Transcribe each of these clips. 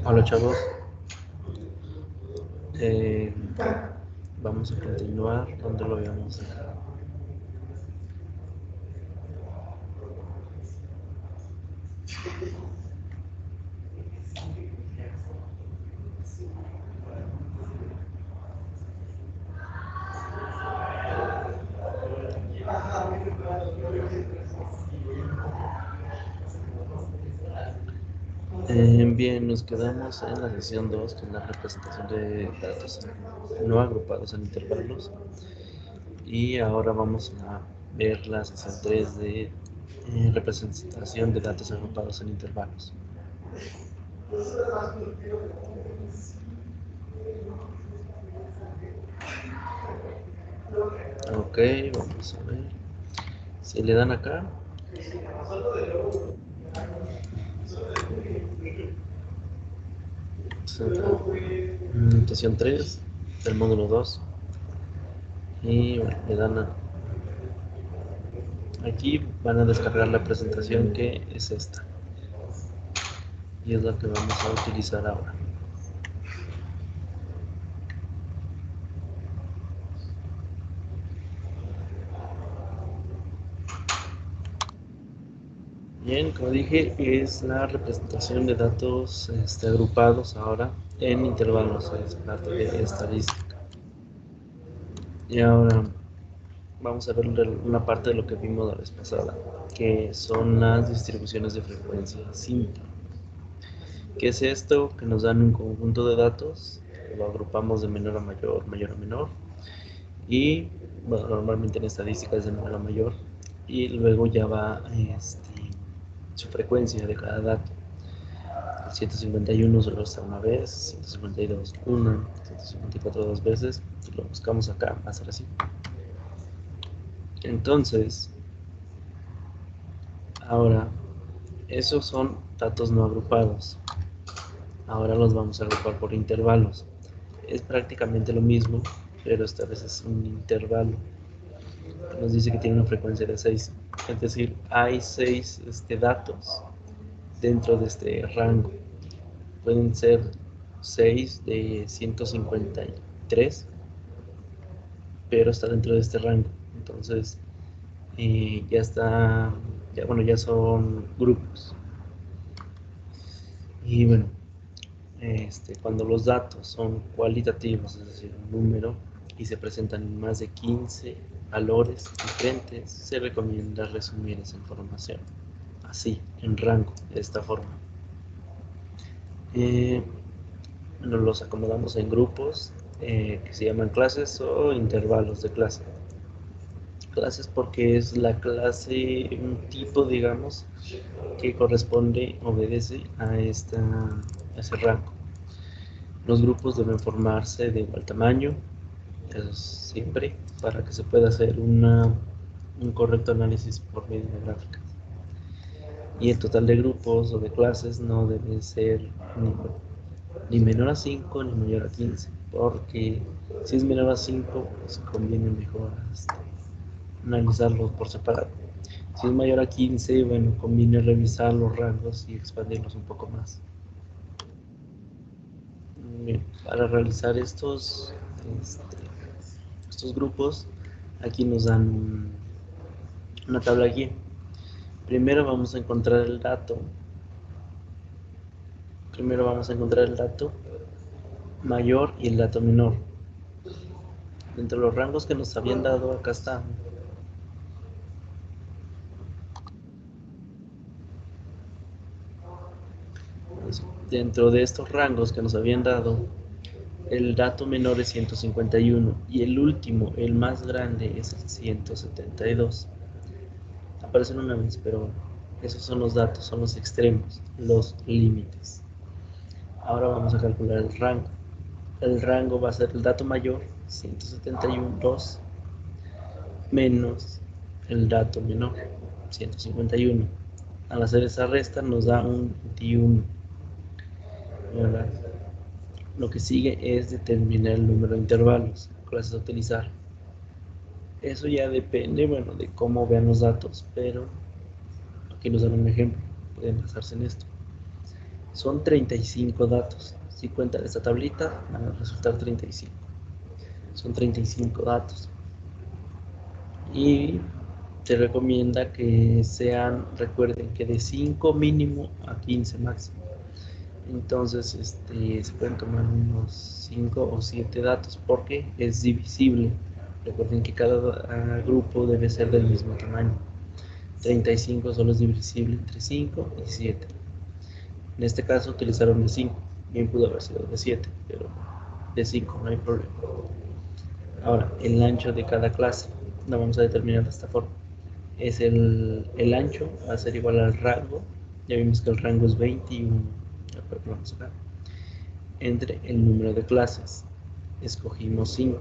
Hola chavos, vamos a continuar donde lo habíamos dejado. Bien, nos quedamos en la sesión 2 con la representación de datos no agrupados en intervalos, y ahora vamos a ver la sesión 3 de representación de datos agrupados en intervalos. Ok, vamos a ver. Si le dan acá, sesión 3 del módulo 2, y bueno, le dan aquí, van a descargar la presentación que es esta, y es la que vamos a utilizar ahora. Bien, como dije, es la representación de datos agrupados ahora en intervalos, es parte de estadística. Y ahora vamos a ver una parte de lo que vimos la vez pasada, que son las distribuciones de frecuencia simple. ¿Qué es esto? Que nos dan un conjunto de datos, lo agrupamos de menor a mayor, mayor a menor, y bueno, normalmente en estadística es de menor a mayor, y luego ya va su frecuencia de cada dato. El 151 solo está una vez, 152 una, 154 dos veces, y lo buscamos acá, va a ser así. Entonces, ahora, esos son datos no agrupados. Ahora los vamos a agrupar por intervalos. Es prácticamente lo mismo, pero esta vez es un intervalo. Nos dice que tiene una frecuencia de 6. Es decir, hay 6 datos dentro de este rango. Pueden ser 6 de 153, pero está dentro de este rango. Entonces, ya está, ya son grupos. Y bueno, cuando los datos son cualitativos, es decir, un número, y se presentan en más de 15 valores diferentes, se recomienda resumir esa información así, en rango, de esta forma. Nos los acomodamos en grupos que se llaman clases o intervalos de clase. Clases porque es la clase, un tipo, digamos, que corresponde, obedece a ese rango. Los grupos deben formarse de igual tamaño, eso siempre, para que se pueda hacer un correcto análisis por medio de gráficas. Y el total de grupos o de clases no debe ser ni menor a 5 ni mayor a 15, porque si es menor a 5, pues conviene mejor analizarlos por separado. Si es mayor a 15, bueno, conviene revisar los rangos y expandirlos un poco más. Bien, para realizar estos grupos, aquí nos dan una tabla guía. Primero vamos a encontrar el dato. Primero vamos a encontrar el dato mayor y el dato menor. Dentro de los rangos que nos habían dado, acá está. Dentro de estos rangos que nos habían dado, el dato menor es 151 y el último, el más grande, es el 172. Aparecen una vez, pero esos son los datos, son los extremos, los límites. Ahora vamos a calcular el rango. El rango va a ser el dato mayor, 171.2, menos el dato menor, 151. Al hacer esa resta nos da un 21. ¿Verdad? Lo que sigue es determinar el número de intervalos, clases a utilizar. Eso ya depende, bueno, de cómo vean los datos, pero aquí nos dan un ejemplo. pueden basarse en esto. Son 35 datos. Si cuentan esta tablita, van a resultar 35. Son 35 datos. Y se recomienda que sean, recuerden que de 5 mínimo a 15 máximo. Entonces, se pueden tomar unos 5 o 7 datos porque es divisible. Recuerden que cada grupo debe ser del mismo tamaño. 35 solo es divisible entre 5 y 7. En este caso utilizaron de 5. Bien pudo haber sido de 7, pero de 5 no hay problema. Ahora, el ancho de cada clase lo vamos a determinar de esta forma. Es el ancho va a ser igual al rango. Ya vimos que el rango es 21. Vamos acá. Entre el número de clases. Escogimos 5.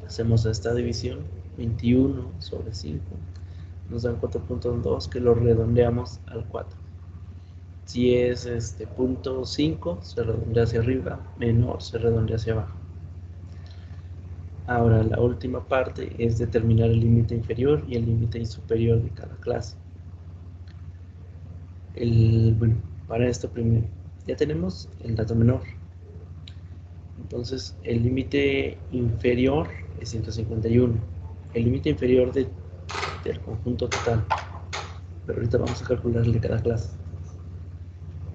Hacemos esta división. 21 sobre 5. Nos dan 4.2 que lo redondeamos al 4. Si es punto 5, se redondea hacia arriba. Menor, se redondea hacia abajo. Ahora, la última parte es determinar el límite inferior y el límite superior de cada clase. Bueno, para esto primero, ya tenemos el dato menor. Entonces, el límite inferior es 151. El límite inferior del conjunto total. Pero ahorita vamos a calcular el de cada clase.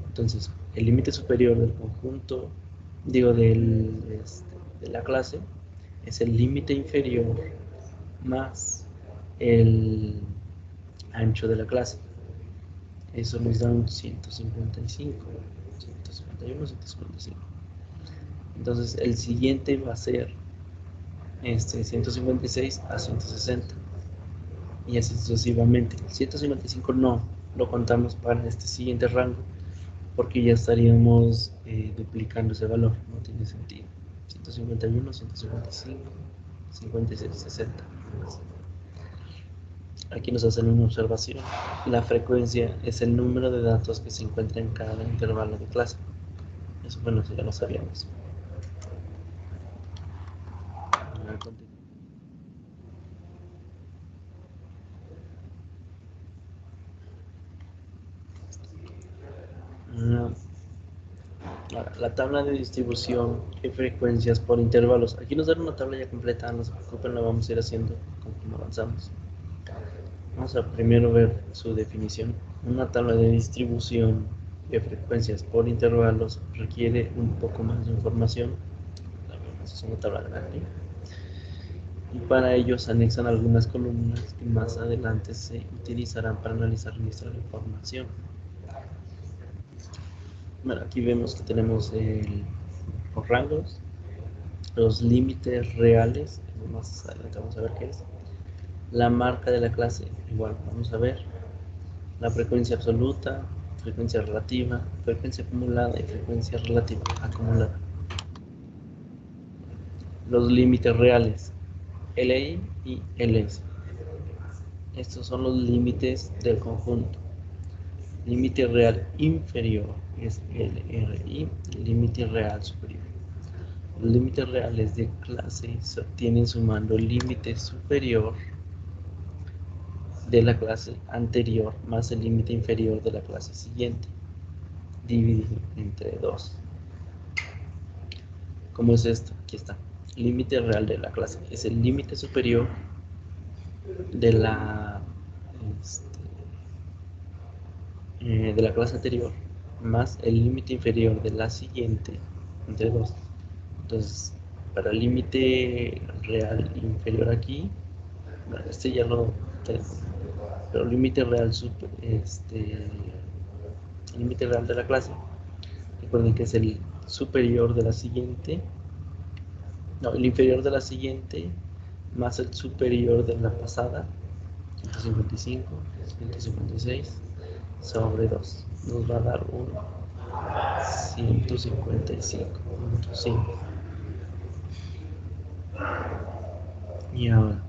Entonces, el límite superior del conjunto, de la clase, es el límite inferior más el ancho de la clase. Eso nos da un 155, 151, 155. Entonces el siguiente va a ser 156 a 160 y así sucesivamente. El 155 no lo contamos para este siguiente rango porque ya estaríamos duplicando ese valor, no tiene sentido. 151, 155, 56, 60. Aquí nos hacen una observación. La frecuencia es el número de datos que se encuentra en cada intervalo de clase. Eso, bueno, eso ya lo sabíamos. Ahora, la tabla de distribución y frecuencias por intervalos. Aquí nos dan una tabla ya completa, no se preocupen, la vamos a ir haciendo conforme avanzamos. Vamos a primero ver su definición. Una tabla de distribución de frecuencias por intervalos requiere un poco más de información. Es una tabla grande. Y para ello se anexan algunas columnas que más adelante se utilizarán para analizar nuestra información. Bueno, aquí vemos que tenemos los rangos, los límites reales, más adelante vamos a ver qué es, la marca de la clase, igual vamos a ver, la frecuencia absoluta, frecuencia relativa, frecuencia acumulada y frecuencia relativa acumulada. Los límites reales, LI y LS. Estos son los límites del conjunto. Límite real inferior es LRI, límite real superior. Los límites reales de clase se obtienen sumando el límite superior de la clase anterior más el límite inferior de la clase siguiente, dividido entre 2. ¿Cómo es esto? Aquí está. Límite real de la clase es el límite superior de la clase anterior más el límite inferior de la siguiente entre 2. Entonces, para el límite real inferior aquí, bueno, ya lo tenemos, pero el límite real límite real de la clase, recuerden que es el superior de la siguiente, no, el inferior de la siguiente más el superior de la pasada, 155, 156 sobre 2, nos va a dar un 155.5. Y ahora,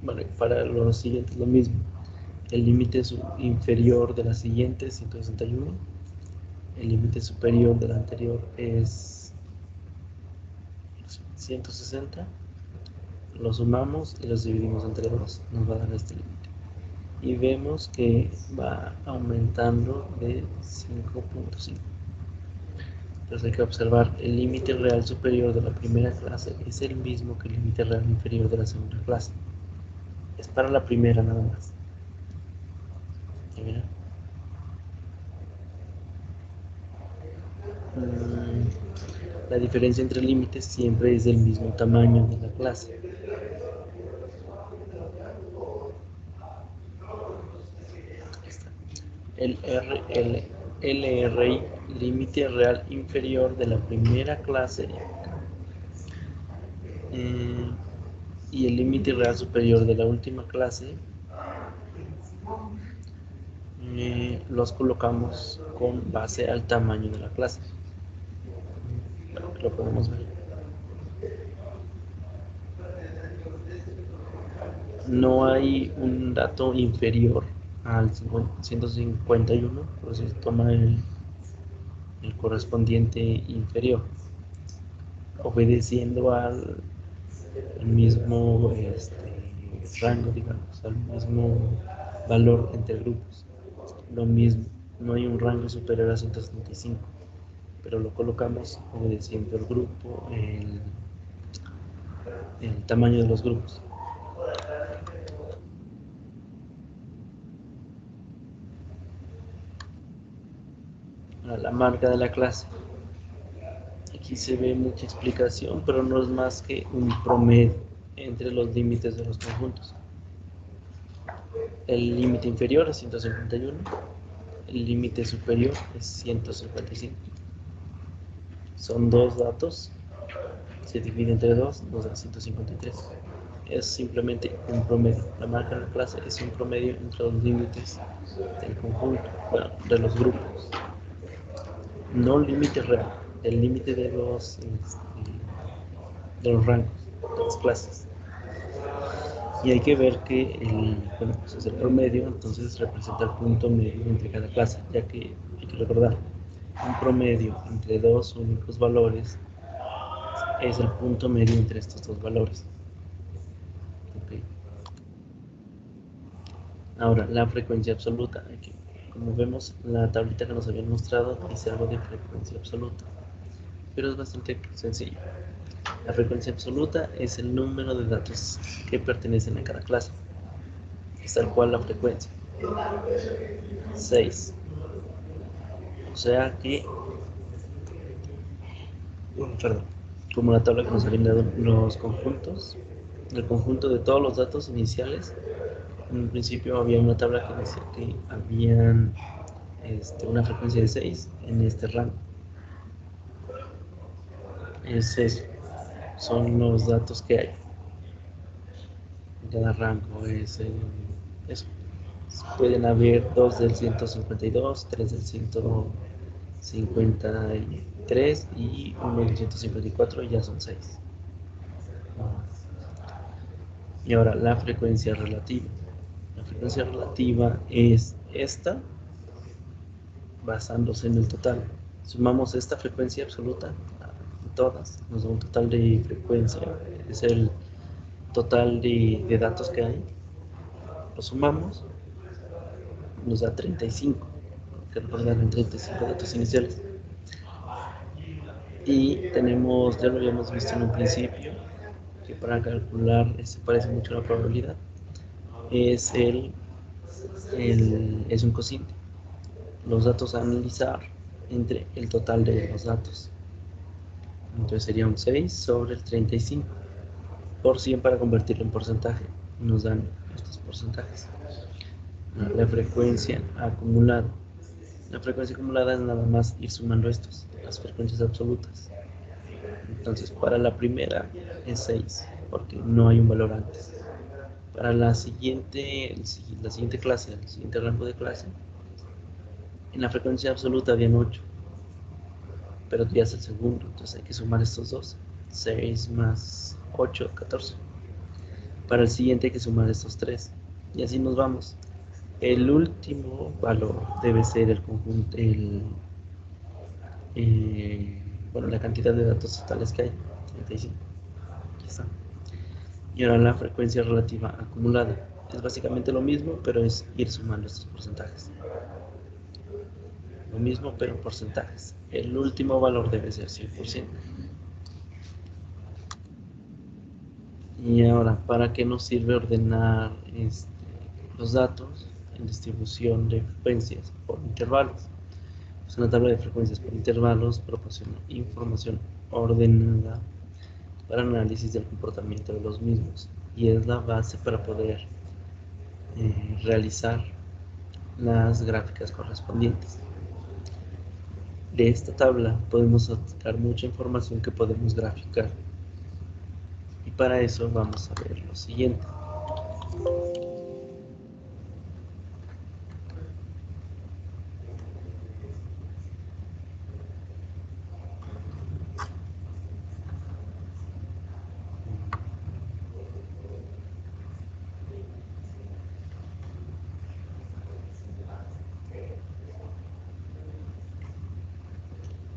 bueno, para los siguientes lo mismo. El límite inferior de la siguiente, 161. El límite superior de la anterior es 160. Lo sumamos y los dividimos entre 2. Nos va a dar este límite. y vemos que va aumentando de 5.5. Entonces hay que observar, el límite real superior de la primera clase es el mismo que el límite real inferior de la segunda clase. Es para la primera nada más. Mira. La diferencia entre límites siempre es del mismo tamaño de la clase. El LRI, límite real inferior de la primera clase, y el límite real superior de la última clase, los colocamos con base al tamaño de la clase. Bueno, lo podemos ver. No hay un dato inferior al 151, por eso se toma el correspondiente inferior, obedeciendo al mismo rango, digamos, al mismo valor entre grupos. Lo mismo, no hay un rango superior a 175, pero lo colocamos obedeciendo el grupo, el tamaño de los grupos. Ahora, la marca de la clase. Aquí se ve mucha explicación, pero no es más que un promedio entre los límites de los conjuntos. El límite inferior es 151, el límite superior es 155. Son dos datos, se divide entre dos, nos da 153. Es simplemente un promedio. La marca de la clase es un promedio entre los límites del conjunto, bueno, de los grupos. No límite real, el límite de los rangos, de las clases. Y hay que ver que bueno, pues es el promedio, entonces representa el punto medio entre cada clase, ya que hay que recordar, un promedio entre dos únicos valores es el punto medio entre estos dos valores. Okay. Ahora, la frecuencia absoluta. Aquí, como vemos, la tablita que nos habían mostrado dice algo de frecuencia absoluta, pero es bastante sencillo. La frecuencia absoluta es el número de datos que pertenecen a cada clase. Es tal cual la frecuencia. 6. O sea que, perdón, como la tabla que nos habían dado los conjuntos, el conjunto de todos los datos iniciales, en un principio había una tabla que decía que habían una frecuencia de 6 en este rango. Es eso, son los datos que hay. Cada rango es eso. Pueden haber 2 del 152, 3 del 153 y 1 del 154, y ya son 6. Y ahora la frecuencia relativa. La frecuencia relativa es esta, basándose en el total. Sumamos esta frecuencia absoluta a todas, nos da un total de frecuencia, es el total de datos que hay. Lo sumamos, nos da 35, que recordar en 35 datos iniciales. Y tenemos, ya lo habíamos visto en un principio, que para calcular se parece mucho a la probabilidad, es es un cociente. Los datos a analizar entre el total de los datos. Entonces sería un 6 sobre el 35 por 100 para convertirlo en porcentaje. Nos dan estos porcentajes. La frecuencia acumulada. La frecuencia acumulada es nada más ir sumando estos, las frecuencias absolutas. Entonces, para la primera es 6, porque no hay un valor antes. Para la siguiente clase, el siguiente rango de clase, en la frecuencia absoluta habían 8, pero ya es el segundo, entonces hay que sumar estos dos. 6 más 8, 14. Para el siguiente hay que sumar estos 3. Y así nos vamos. El último valor debe ser el conjunto, bueno, la cantidad de datos totales que hay, 35. Aquí está. Y ahora la frecuencia relativa acumulada. Es básicamente lo mismo, pero es ir sumando estos porcentajes. Lo mismo, pero porcentajes. El último valor debe ser 100%. Y ahora, ¿para qué nos sirve ordenar los datos en distribución de frecuencias por intervalos? Pues una tabla de frecuencias por intervalos proporciona información ordenada para análisis del comportamiento de los mismos y es la base para poder realizar las gráficas correspondientes. De esta tabla podemos sacar mucha información que podemos graficar y para eso vamos a ver lo siguiente.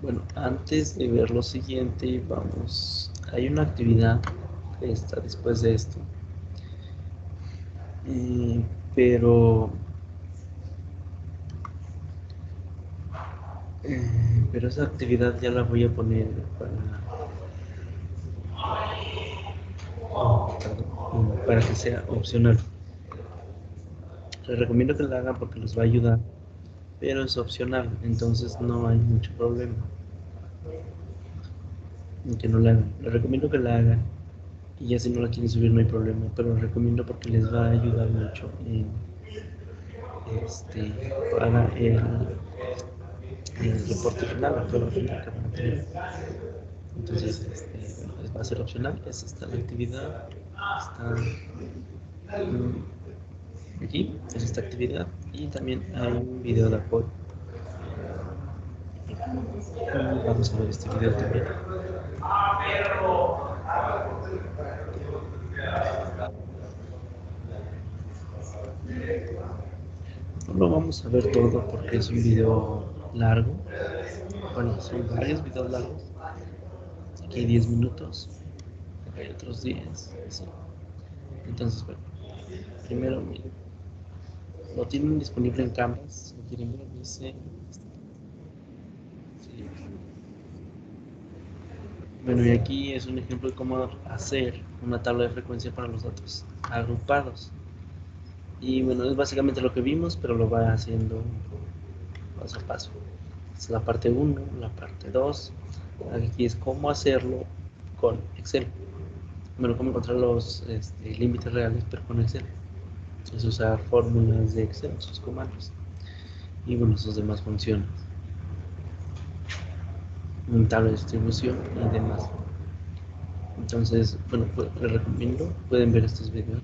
Bueno, antes de ver lo siguiente, hay una actividad que está después de esto, pero, pero esa actividad ya la voy a poner para que sea opcional. Les recomiendo que la hagan porque les va a ayudar, pero es opcional, entonces no hay mucho problema en que no la hagan. Les recomiendo que la hagan y ya si no la quieren subir no hay problema, pero les recomiendo porque les va a ayudar mucho para el reporte final, la prueba final que van a tener. Entonces, bueno, va a ser opcional, es esta la actividad, está aquí, es esta actividad y también hay un video de apoyo. Vamos a ver este video también. No lo vamos a ver todo porque es un video largo. Bueno, son varios videos largos. Aquí hay 10 minutos, hay otros 10. ¿Sí? Entonces, bueno, primero miren, lo tienen disponible en Canvas. Lo quieren ver, dice. Sí. Bueno, y aquí es un ejemplo de cómo hacer una tabla de frecuencia para los datos agrupados. Y bueno, es básicamente lo que vimos, pero lo va haciendo paso a paso. Es la parte 1, la parte 2. Aquí es cómo hacerlo con Excel. Bueno, cómo encontrar los límites reales, pero con Excel. Es usar fórmulas de Excel, sus comandos. Y bueno, sus demás funciones. Un tabla de distribución y demás. Entonces, bueno, les recomiendo, pueden ver estos videos.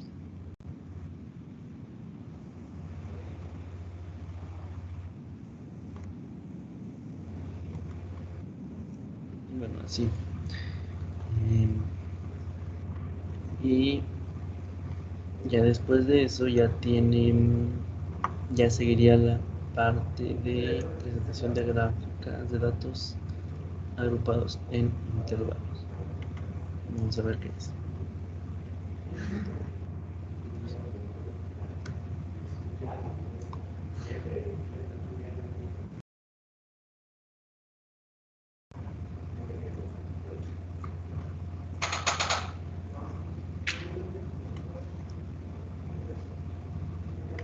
Bueno, así. Y ya después de eso ya seguiría la parte de presentación de gráficas de datos agrupados en intervalos. Vamos a ver qué es.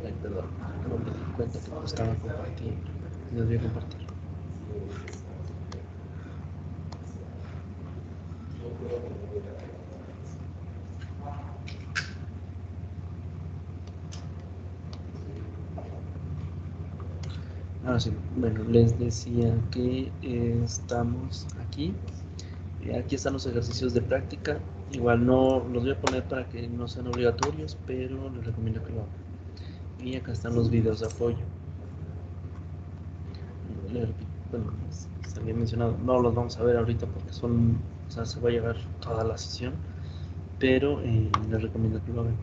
Ay, perdón, no me di cuenta que lo estaba compartiendo. No debía compartir. Ahora sí, bueno, les decía que estamos aquí. Aquí están los ejercicios de práctica. Igual no los voy a poner para que no sean obligatorios, pero les recomiendo que lo hagan. Y acá están los videos de apoyo. Bueno, se había mencionado, no los vamos a ver ahorita porque o sea, se va a llevar toda la sesión, pero les recomiendo que lo hagan.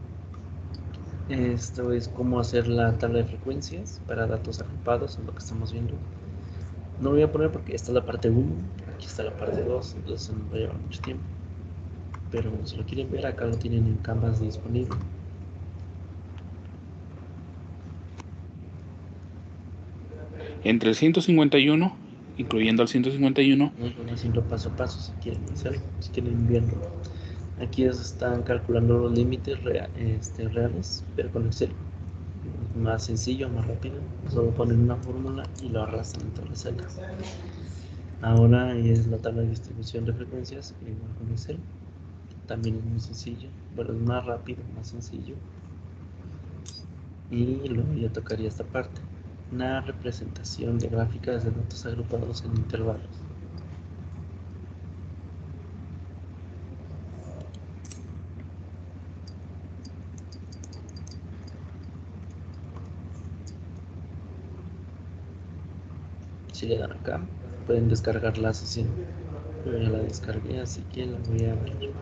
Esto es cómo hacer la tabla de frecuencias para datos agrupados, es lo que estamos viendo. No lo voy a poner porque esta es la parte 1, aquí está la parte 2, entonces nos va a llevar mucho tiempo. Pero si lo quieren ver, acá lo tienen en Canvas disponible. entre el 151, incluyendo al 151. Bueno, haciendo paso a paso si quieren hacerlo, si quieren verlo. Aquí están calculando los límites reales, pero con Excel. Más sencillo, más rápido. Solo ponen una fórmula y lo arrastran en todas las celdas. Ahora es la tabla de distribución de frecuencias, igual con Excel. También es muy sencillo, pero es más rápido, más sencillo. Y luego ya tocaría esta parte, una representación de gráficas de datos agrupados en intervalos. Si le dan acá, pueden descargar la sesión. Yo ya la descargué, así que la voy a abrir.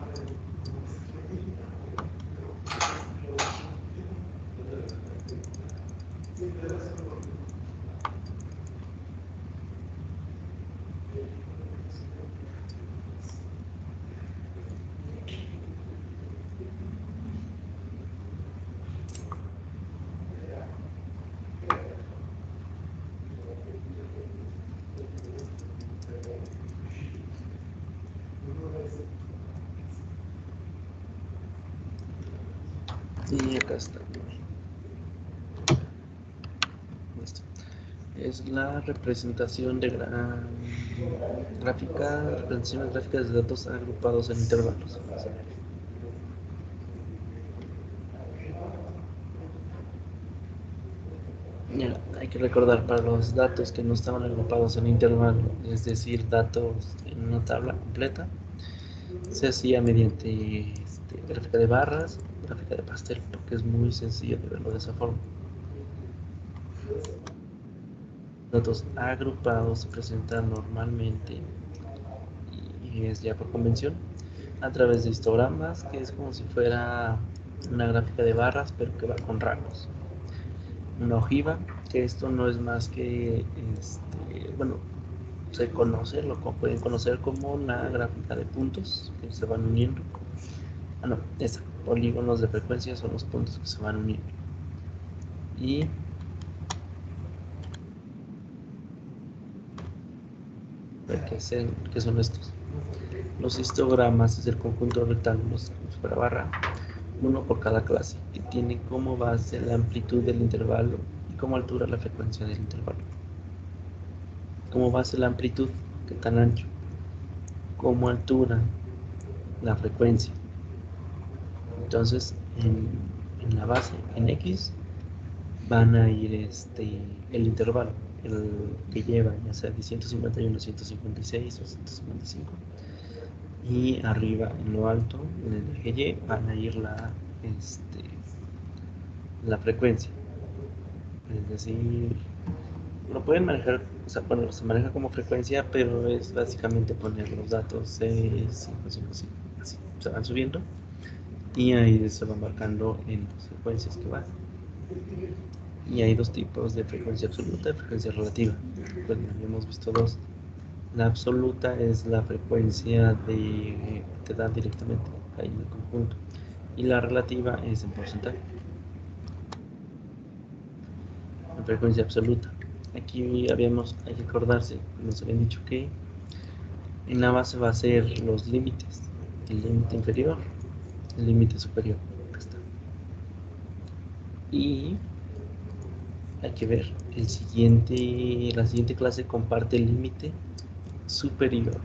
Y acá está. Listo. Es la representación de representaciones gráficas de datos agrupados en intervalos. Ya, hay que recordar para los datos que no estaban agrupados en intervalo, es decir, datos en una tabla completa, se hacía mediante gráfica de barras, gráfica de pastel, porque es muy sencillo de verlo de esa forma. Datos agrupados se presentan normalmente, y es ya por convención, a través de histogramas, que es como si fuera una gráfica de barras, pero que va con rangos. Una ojiva, que esto no es más que, bueno, se conoce, lo pueden conocer como una gráfica de puntos que se van uniendo. Ah, no, esa, polígonos de frecuencia son los puntos que se van uniendo. Y ¿qué son estos? Los histogramas es el conjunto de rectángulos como si fuera barra, uno por cada clase, que tiene como base la amplitud del intervalo y como altura la frecuencia del intervalo. Como base la amplitud, que tan ancho, como altura la frecuencia. Entonces, en la base, en X, van a ir el intervalo, el que lleva, ya sea de 151, 156 o 155. Y arriba, en lo alto, en el eje Y, van a ir la frecuencia. Es decir, lo pueden manejar, o sea, bueno, se maneja como frecuencia, pero es básicamente poner los datos 6, 5, 5, 5, así, se van subiendo y ahí se van marcando en las frecuencias que van. Y hay dos tipos de frecuencia absoluta y frecuencia relativa. Bueno, ya hemos visto dos. La absoluta es la frecuencia que te dan directamente ahí en el conjunto. Y la relativa es en porcentaje. En frecuencia absoluta. Aquí hay que acordarse, nos habían dicho que en la base va a ser los límites. El límite inferior, el límite superior. Acá está. Y hay que ver, la siguiente clase comparte el límite superior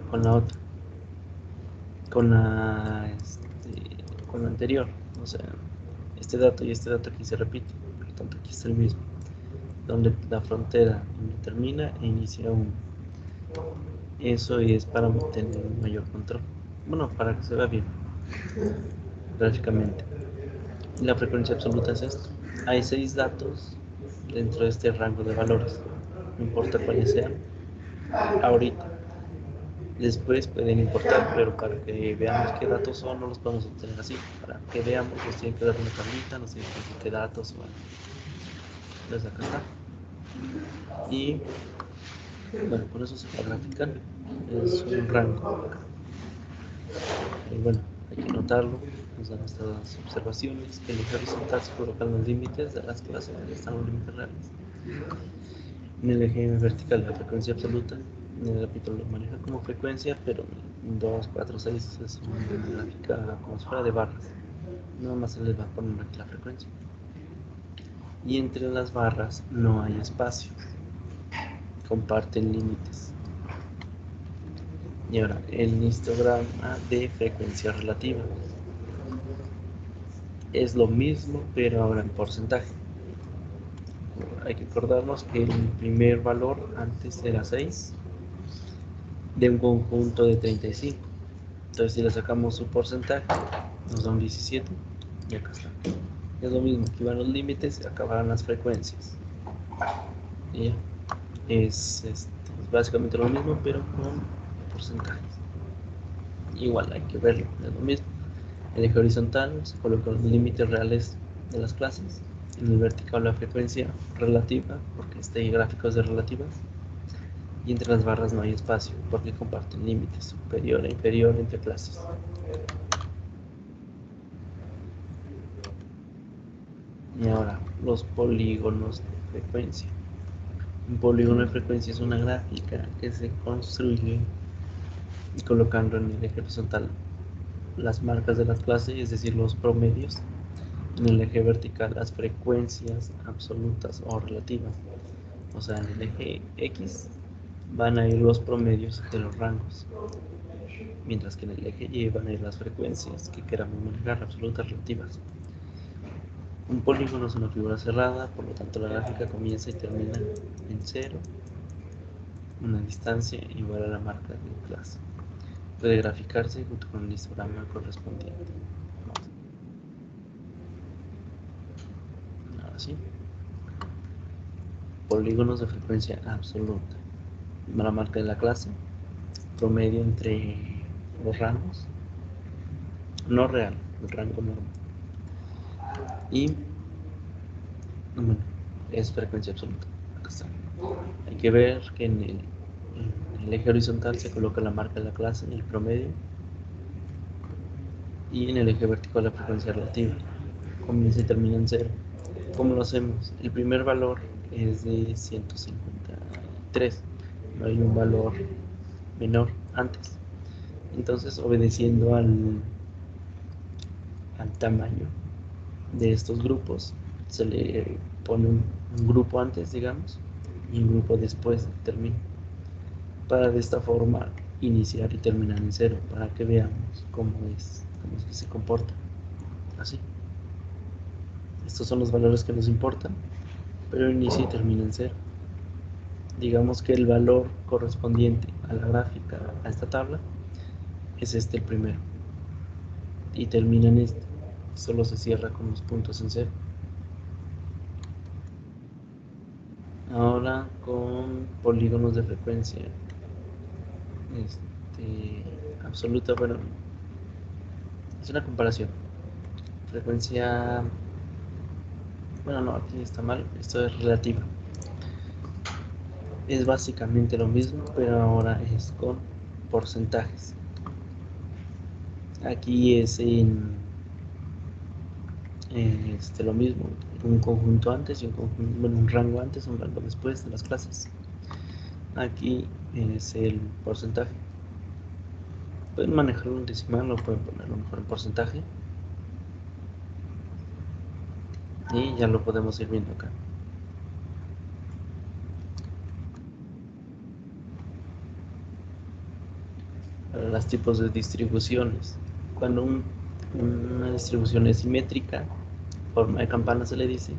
con la otra, con la anterior. O sea, este dato y este dato aquí se repite, por lo tanto aquí está el mismo, donde la frontera donde termina e inicia uno. Eso es para obtener un mayor control. Bueno, para que se vea bien gráficamente. La frecuencia absoluta es esto. Hay 6 datos dentro de este rango de valores, no importa cuáles sean, ahorita. Después pueden importar, pero para que veamos qué datos son, no los podemos obtener así. Para que veamos, nos tienen que dar una tablita, nos tienen que decir qué datos son. Entonces acá está. Y bueno, por eso se puede graficar. Es un rango. Y bueno, hay que notarlo. Nos dan estas observaciones. Que el eje horizontal se colocan los límites de las clases donde están los límites reales. En el eje vertical la frecuencia absoluta, en el capítulo lo maneja como frecuencia, pero en 2, 4, 6 es una gráfica como si fuera de barras. Nada más se les va a poner aquí la frecuencia. Y entre las barras no hay espacio, comparten límites. Y ahora, el histograma de frecuencia relativa es lo mismo, pero ahora en porcentaje. Hay que acordarnos que el primer valor antes era 6 de un conjunto de 35. Entonces, si le sacamos su porcentaje, nos da un 17 y acá está. Es lo mismo, aquí van los límites y acabarán las frecuencias. Y ya. Es básicamente lo mismo, pero con porcentajes. Igual hay que verlo, es lo mismo. En el eje horizontal se colocan los límites reales de las clases. En el vertical la frecuencia relativa, porque este gráfico es de relativas. Y entre las barras no hay espacio, porque comparten límites superior e inferior entre clases. Y ahora, los polígonos de frecuencia. Un polígono de frecuencia es una gráfica que se construye colocando en el eje horizontal las marcas de la clase, es decir, los promedios. En el eje vertical las frecuencias absolutas o relativas. O sea, en el eje X van a ir los promedios de los rangos, mientras que en el eje Y van a ir las frecuencias que queramos manejar, absolutas relativas. Un polígono es una figura cerrada, por lo tanto la gráfica comienza y termina en cero, una distancia igual a la marca de clase. Puede graficarse junto con el histograma correspondiente. Ahora sí. Polígonos de frecuencia absoluta. La marca de la clase, promedio entre los rangos, no real, el rango normal. Y bueno, es frecuencia absoluta. Acá está. Hay que ver que en el eje horizontal se coloca la marca de la clase, el promedio, y en el eje vertical la frecuencia relativa. Comienza y termina en cero. ¿Cómo lo hacemos? El primer valor es de 153. No hay un valor menor antes. Entonces, obedeciendo al tamaño de estos grupos, se le pone un grupo antes, digamos, y un grupo después termina. Para de esta forma iniciar y terminar en cero, para que veamos cómo es que se comporta. Así. Estos son los valores que nos importan, pero inicia y termina en cero. Digamos que el valor correspondiente a la gráfica, a esta tabla, es este el primero. Y termina en este. Solo se cierra con los puntos en cero. Ahora con polígonos de frecuencia absoluta, bueno, es una comparación. Frecuencia, bueno, no, aquí está mal, esto es relativa. Es básicamente lo mismo, pero ahora es con porcentajes. Aquí es lo mismo, un conjunto antes y un conjunto, bueno, un rango antes, un rango después de las clases. Aquí es el porcentaje. Pueden manejarlo en decimal o pueden ponerlo mejor en porcentaje. Y ya lo podemos ir viendo acá. Para los tipos de distribuciones. Cuando una distribución es simétrica, forma de campana se le dice,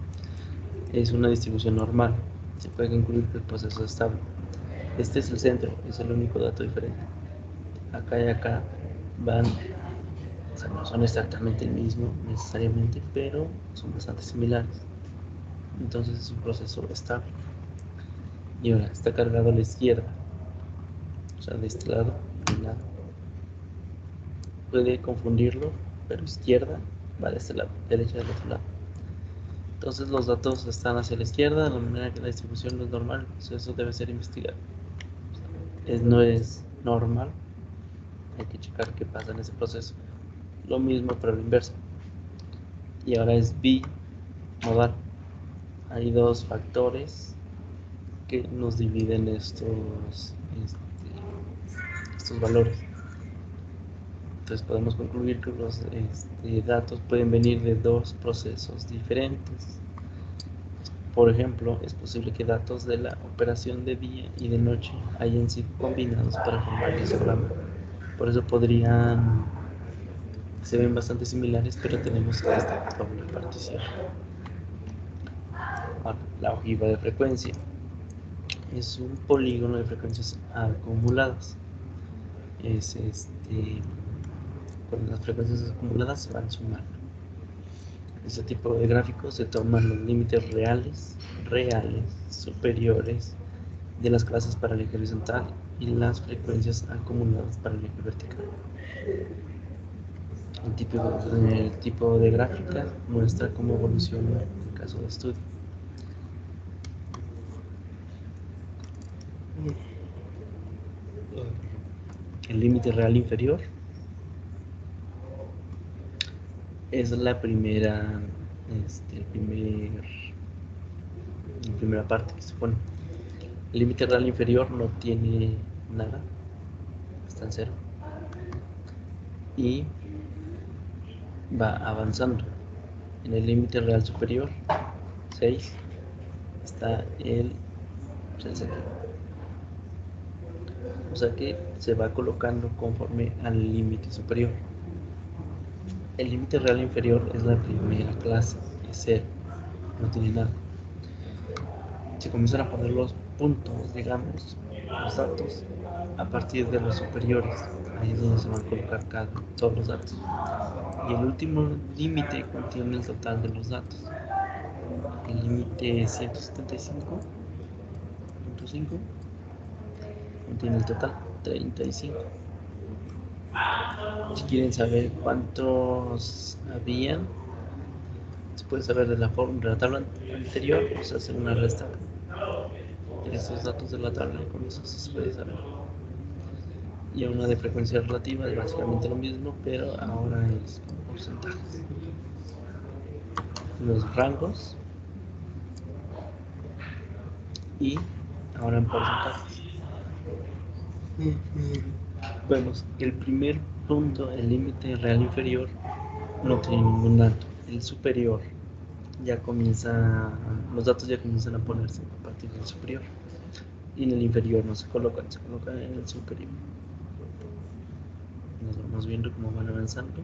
es una distribución normal. Se puede concluir que el proceso es estable. Este es el centro, es el único dato diferente. Acá y acá van, o sea, no son exactamente el mismo necesariamente, pero son bastante similares. Entonces es un proceso estable. Y ahora está cargado a la izquierda, o sea, de este lado, de lado. Puede confundirlo, pero izquierda va de este lado, derecha del otro lado. Entonces los datos están hacia la izquierda, de la manera que la distribución no es normal, eso debe ser investigado. No es normal, hay que checar qué pasa en ese proceso. Lo mismo para la inversa. Y ahora es bimodal. Hay dos factores que nos dividen estos valores. Entonces podemos concluir que los datos pueden venir de dos procesos diferentes. Por ejemplo, es posible que datos de la operación de día y de noche hayan sido combinados para formar el histograma. Por eso se ven bastante similares, pero tenemos esta doble partición. Ahora, la ojiva de frecuencia es un polígono de frecuencias acumuladas. Cuando las frecuencias acumuladas se van sumando. Este tipo de gráficos se toman los límites reales, superiores de las clases para el eje horizontal y las frecuencias acumuladas para el eje vertical. El tipo de gráfica muestra cómo evoluciona el caso de estudio. El límite real inferior es la primera parte que se pone. El límite real inferior no tiene nada, está en cero, y va avanzando. En el límite real superior, 6, está el 60. O sea que se va colocando conforme al límite superior. El límite real inferior es la primera clase, es 0, no tiene nada. Se comienzan a poner los puntos, digamos, los datos, a partir de los superiores. Ahí es donde se van a colocar todos los datos. Y el último límite contiene el total de los datos. El límite 175.5 contiene el total 35. Si quieren saber cuántos habían, se puede saber de la tabla anterior, pues hacer una resta de estos datos de la tabla y con eso se puede saber. Y a una de frecuencia relativa es básicamente lo mismo, pero ahora es con porcentajes. Los rangos y ahora en porcentajes. Vemos el primer punto, el límite real inferior, no tiene ningún dato. El superior los datos ya comienzan a ponerse a partir del superior. Y en el inferior no se colocan en el superior. Nos vamos viendo cómo van avanzando.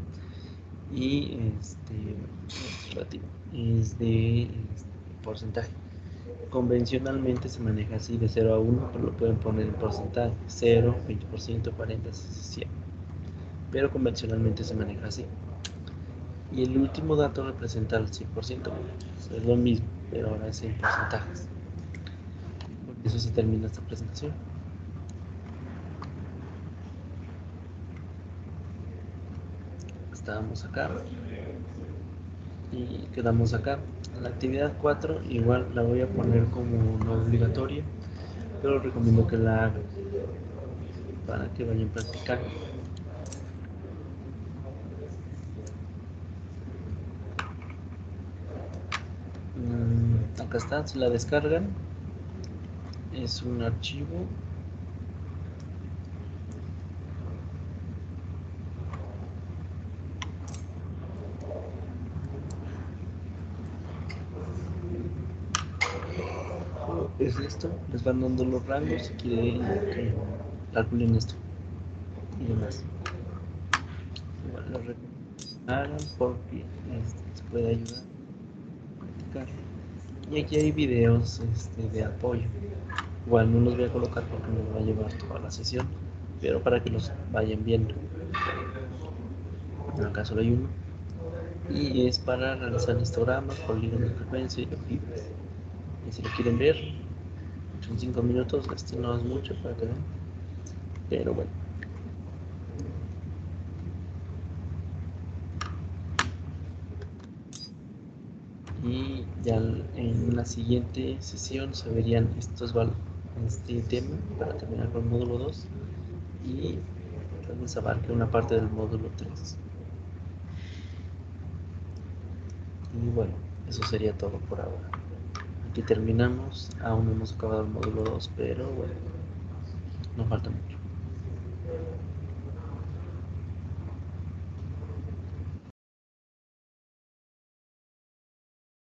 Y es relativo, es de porcentaje. Convencionalmente se maneja así de 0 a 1, pero lo pueden poner en porcentaje: 0, 20%, 40, 100. Pero convencionalmente se maneja así. Y el último dato representa el 100%. Es lo mismo, pero ahora es en porcentajes. Con eso se termina esta presentación. Estábamos acá y quedamos acá. La actividad 4 igual la voy a poner como no obligatoria, pero recomiendo que la hagan para que vayan practicando. Acá está, si la descargan, es un archivo es esto, les van dando los rangos si quieren que calculen esto y demás. Igual lo recomiendo que hagan porque les puede ayudar a practicar. Y aquí hay videos de apoyo. Igual no los voy a colocar porque nos va a llevar toda la sesión, pero para que los vayan viendo. En el caso hay uno. Y es para realizar histogramas, polígonos de frecuencia y ojivas. Y si lo quieren ver, son 5 minutos, esto no es mucho para que vean, pero bueno. Y ya en la siguiente sesión se verían este tema para terminar con el módulo 2 y tal vez abarque una parte del módulo 3. Y bueno, eso sería todo por ahora. Aquí terminamos. Aún no hemos acabado el módulo 2, pero bueno, nos falta mucho.